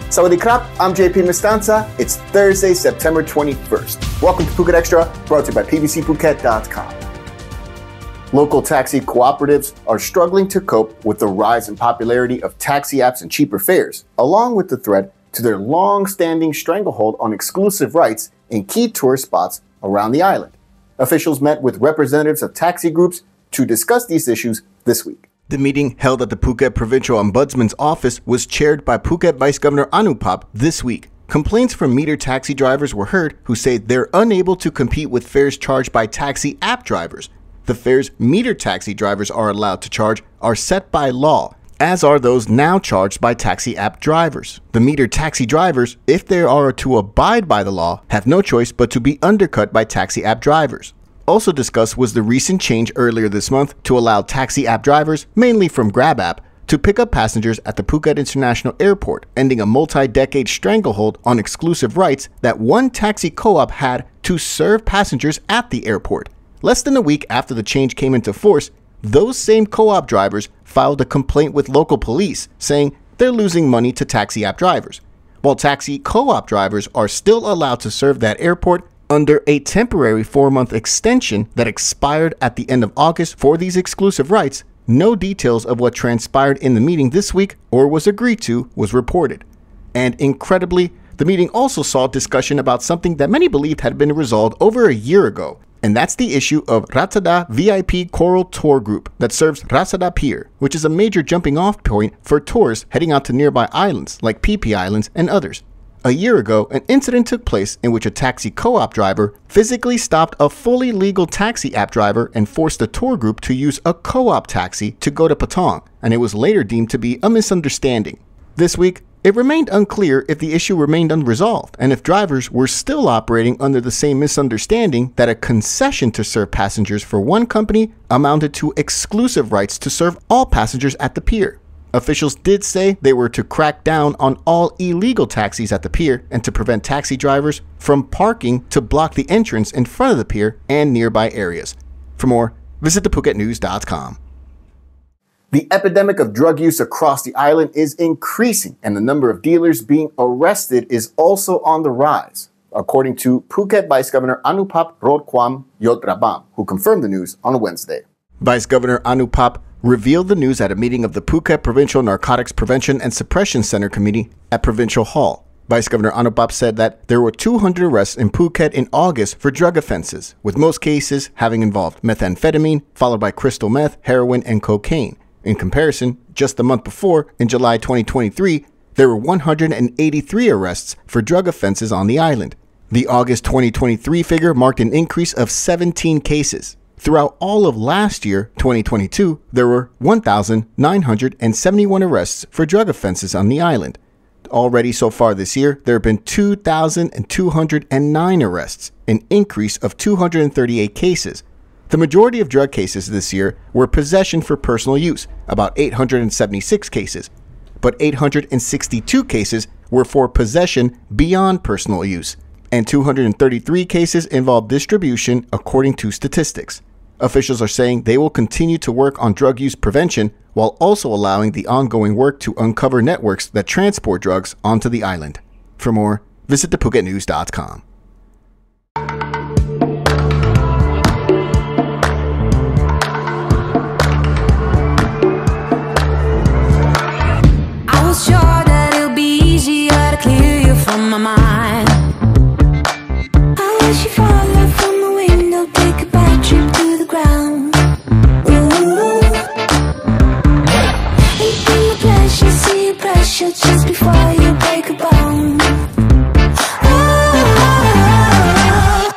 Sawadee krap, I'm JP Mestanza. It's Thursday, September 21st. Welcome to Phuket Xtra, brought to you by pbcphuket.com. Local taxi cooperatives are struggling to cope with the rise in popularity of taxi apps and cheaper fares, along with the threat to their long-standing stranglehold on exclusive rights in key tourist spots around the island. Officials met with representatives of taxi groups to discuss these issues this week. The meeting held at the Phuket Provincial Ombudsman's office was chaired by Phuket Vice Governor Anupap this week. Complaints from meter taxi drivers were heard who say they're unable to compete with fares charged by taxi app drivers. The fares meter taxi drivers are allowed to charge are set by law, as are those now charged by taxi app drivers. The meter taxi drivers, if they are to abide by the law, have no choice but to be undercut by taxi app drivers. Also discussed was the recent change earlier this month to allow taxi app drivers, mainly from Grab app, to pick up passengers at the Phuket International Airport, ending a multi-decade stranglehold on exclusive rights that one taxi co-op had to serve passengers at the airport. Less than a week after the change came into force, those same co-op drivers filed a complaint with local police saying they're losing money to taxi app drivers, while taxi co-op drivers are still allowed to serve that airport under a temporary 4-month extension that expired at the end of August for these exclusive rights. No details of what transpired in the meeting this week or was agreed to was reported. And incredibly, the meeting also saw discussion about something that many believed had been resolved over a year ago, and that's the issue of Ratsada VIP Coral Tour Group that serves Ratsada Pier, which is a major jumping off point for tourists heading out to nearby islands like Phi Phi Islands and others. A year ago, an incident took place in which a taxi co-op driver physically stopped a fully legal taxi app driver and forced the tour group to use a co-op taxi to go to Patong, and it was later deemed to be a misunderstanding. This week, it remained unclear if the issue remained unresolved and if drivers were still operating under the same misunderstanding that a concession to serve passengers for one company amounted to exclusive rights to serve all passengers at the pier. Officials did say they were to crack down on all illegal taxis at the pier and to prevent taxi drivers from parking to block the entrance in front of the pier and nearby areas. For more, visit thephuketnews.com. The epidemic of drug use across the island is increasing, and the number of dealers being arrested is also on the rise, according to Phuket Vice Governor Anupap Rodkwam Yotrabam, who confirmed the news on Wednesday. Vice Governor Anupap revealed the news at a meeting of the Phuket Provincial Narcotics Prevention and Suppression Center Committee at Provincial Hall. Vice Governor Anupap said that there were 200 arrests in Phuket in August for drug offenses, with most cases having involved methamphetamine, followed by crystal meth, heroin, and cocaine. In comparison, just the month before, in July 2023, there were 183 arrests for drug offenses on the island. The August 2023 figure marked an increase of 17 cases. Throughout all of last year, 2022, there were 1,971 arrests for drug offenses on the island. Already so far this year, there have been 2,209 arrests, an increase of 238 cases. The majority of drug cases this year were possession for personal use, about 876 cases, but 862 cases were for possession beyond personal use, and 233 cases involved distribution, according to statistics. Officials are saying they will continue to work on drug use prevention while also allowing the ongoing work to uncover networks that transport drugs onto the island. For more, visit thephuketnews.com. I was sure that it'll be easier to clear you from my mind. I wish you fall out from the window, take a bad trip to the ground. Ooh, eating the pleasure, see your pressure just before you break a bone. Ooh.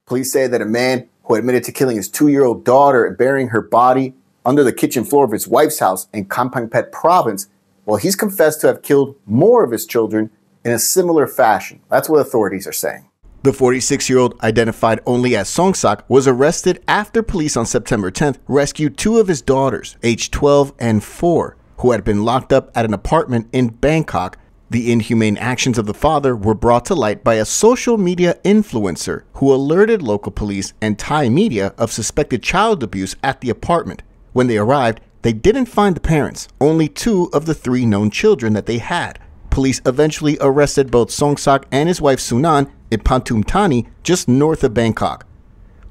Police say that a man who admitted to killing his 2-year-old daughter and burying her body under the kitchen floor of his wife's house in Kampang Phet province, well, he's confessed to have killed more of his children in a similar fashion. That's what authorities are saying. The 46-year-old, identified only as Songsak, was arrested after police on September 10th rescued 2 of his daughters, aged 12 and 4, who had been locked up at an apartment in Bangkok. The inhumane actions of the father were brought to light by a social media influencer who alerted local police and Thai media of suspected child abuse at the apartment. When they arrived, they didn't find the parents, only 2 of the 3 known children that they had. police eventually arrested both Songsak and his wife Sunan in Pathum Thani, just north of Bangkok.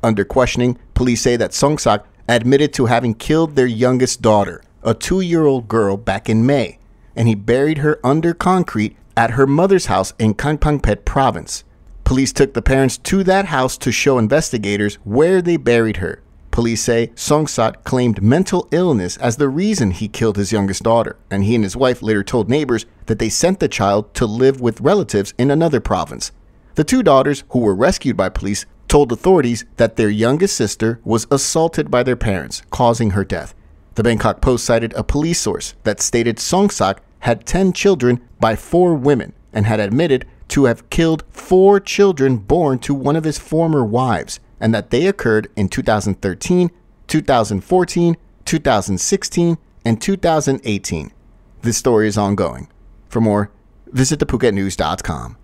Under questioning, police say that Songsak admitted to having killed their youngest daughter, a 2-year-old girl, back in May, and he buried her under concrete at her mother's house in Kangpangpet province. Police took the parents to that house to show investigators where they buried her. Police say Songsak claimed mental illness as the reason he killed his youngest daughter, and he and his wife later told neighbors that they sent the child to live with relatives in another province. The two daughters, who were rescued by police, told authorities that their youngest sister was assaulted by their parents, causing her death. The Bangkok Post cited a police source that stated Songsak had 10 children by 4 women and had admitted to have killed 4 children born to one of his former wives, and that they occurred in 2013, 2014, 2016, and 2018. This story is ongoing. For more, visit thephuket.news.com.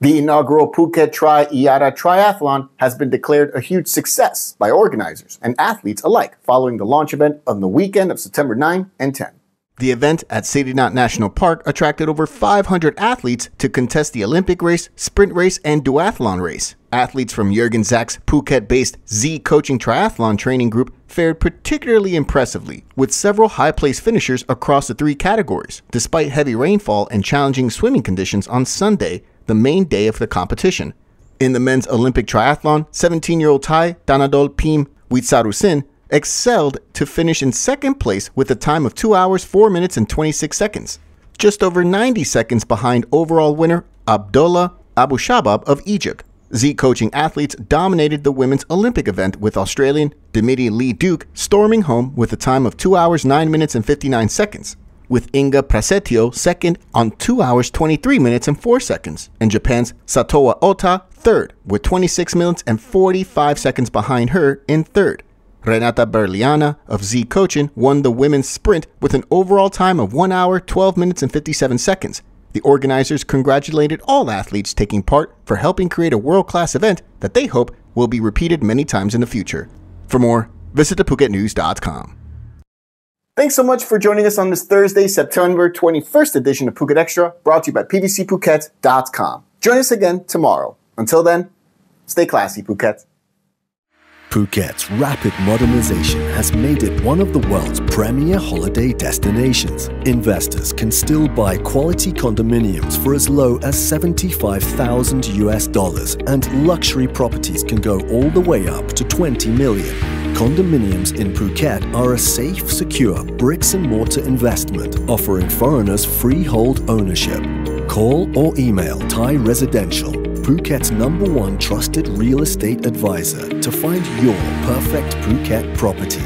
The inaugural Phuket Tri Iyara Triathlon has been declared a huge success by organizers and athletes alike following the launch event on the weekend of September 9 and 10. The event at Sedinat National Park attracted over 500 athletes to contest the Olympic race, sprint race, and duathlon race. Athletes from Jürgen Zach's Phuket-based Z Coaching Triathlon training group fared particularly impressively, with several high-place finishers across the 3 categories, despite heavy rainfall and challenging swimming conditions on Sunday, the main day of the competition. In the men's Olympic triathlon, 17-year-old Thai Danadol Pim Witsarusin excelled to finish in second place with a time of 2 hours, 4 minutes, and 26 seconds, just over 90 seconds behind overall winner Abdullah Abu Shabab of Egypt. Z Coaching athletes dominated the women's Olympic event, with Australian Dimitri Lee Duke storming home with a time of 2 hours, 9 minutes, and 59 seconds, with Inga Prasetyo second on 2 hours, 23 minutes, and 4 seconds, and Japan's Satoa Ota third with 26 minutes and 45 seconds behind her in third. Renata Berliana of Z Coaching won the women's sprint with an overall time of 1 hour, 12 minutes, and 57 seconds. The organizers congratulated all athletes taking part for helping create a world-class event that they hope will be repeated many times in the future. For more, visit thephuket.news.com. Thanks so much for joining us on this Thursday, September 21st edition of Phuket Extra, brought to you by pbcphuket.com. Join us again tomorrow. Until then, stay classy, Phuket. Phuket's rapid modernization has made it one of the world's premier holiday destinations. Investors can still buy quality condominiums for as low as $75,000, and luxury properties can go all the way up to $20 million. Condominiums in Phuket are a safe, secure bricks-and-mortar investment offering foreigners freehold ownership. Call or email Thai Residential, Phuket's #1 trusted real estate advisor, to find your perfect Phuket property.